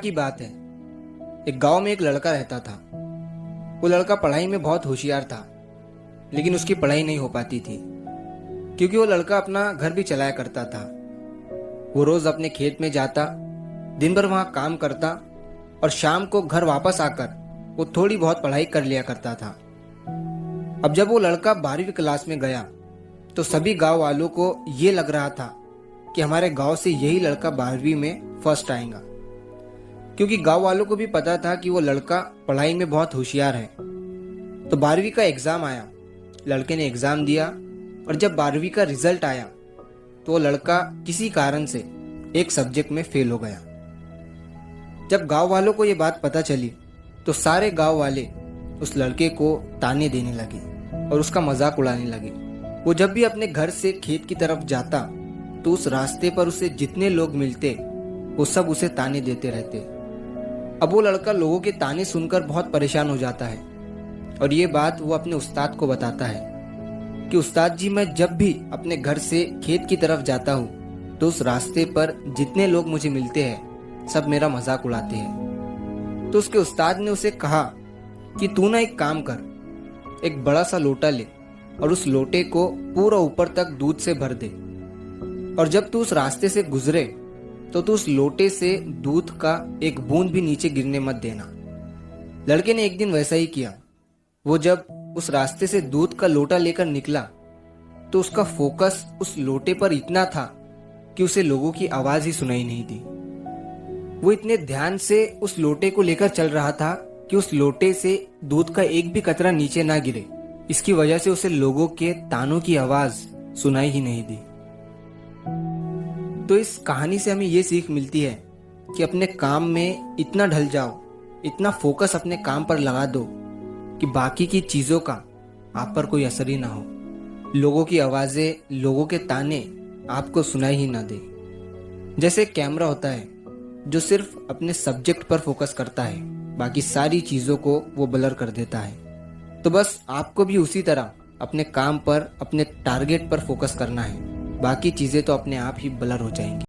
की बात है। एक गांव में एक लड़का रहता था। वो लड़का पढ़ाई में बहुत होशियार था, लेकिन उसकी पढ़ाई नहीं हो पाती थी क्योंकि वो लड़का अपना घर भी चलाया करता था। वो रोज अपने खेत में जाता, दिन भर वहां काम करता और शाम को घर वापस आकर वो थोड़ी बहुत पढ़ाई कर लिया करता था। अब जब वो लड़का 12वीं क्लास में गया तो सभी गांव वालों को ये लग रहा था कि हमारे गांव से यही लड़का 12वीं में फर्स्ट आएगा, क्योंकि गांव वालों को भी पता था कि वो लड़का पढ़ाई में बहुत होशियार है। तो 12वीं का एग्जाम आया, लड़के ने एग्जाम दिया और जब 12वीं का रिजल्ट आया तो वो लड़का किसी कारण से एक सब्जेक्ट में फेल हो गया। जब गांव वालों को ये बात पता चली तो सारे गांव वाले उस लड़के को ताने देने लगे और उसका मजाक उड़ाने लगे। वो जब भी अपने घर से खेत की तरफ जाता तो उस रास्ते पर उसे जितने लोग मिलते वो सब उसे ताने देते रहते। अब वो लड़का लोगों के ताने सुनकर बहुत परेशान हो जाता है और ये बात वो अपने उस्ताद को बताता है कि उस्ताद जी, मैं जब भी अपने घर से खेत की तरफ जाता हूँ तो उस रास्ते पर जितने लोग मुझे मिलते हैं सब मेरा मजाक उड़ाते हैं। तो उसके उस्ताद ने उसे कहा कि तू ना एक काम कर, एक बड़ा सा लोटा ले और उस लोटे को पूरा ऊपर तक दूध से भर दे और जब तू उस रास्ते से गुजरे तो तू उस लोटे से दूध का एक बूंद भी नीचे गिरने मत देना। लड़के ने एक दिन वैसा ही किया। वो जब उस रास्ते से दूध का लोटा लेकर निकला तो उसका फोकस उस लोटे पर इतना था कि उसे लोगों की आवाज ही सुनाई नहीं दी। वो इतने ध्यान से उस लोटे को लेकर चल रहा था कि उस लोटे से दूध का एक भी कतरा नीचे ना गिरे। इसकी वजह से उसे लोगों के तानों की आवाज सुनाई ही नहीं दी। तो इस कहानी से हमें ये सीख मिलती है कि अपने काम में इतना ढल जाओ, इतना फोकस अपने काम पर लगा दो कि बाकी की चीजों का आप पर कोई असर ही ना हो। लोगों की आवाजें, लोगों के ताने आपको सुनाई ही ना दे। जैसे कैमरा होता है जो सिर्फ अपने सब्जेक्ट पर फोकस करता है, बाकी सारी चीजों को वो ब्लर कर देता है। तो बस आपको भी उसी तरह अपने काम पर, अपने टारगेट पर फोकस करना है। बाकी चीजें तो अपने आप ही ब्लर हो जाएंगी।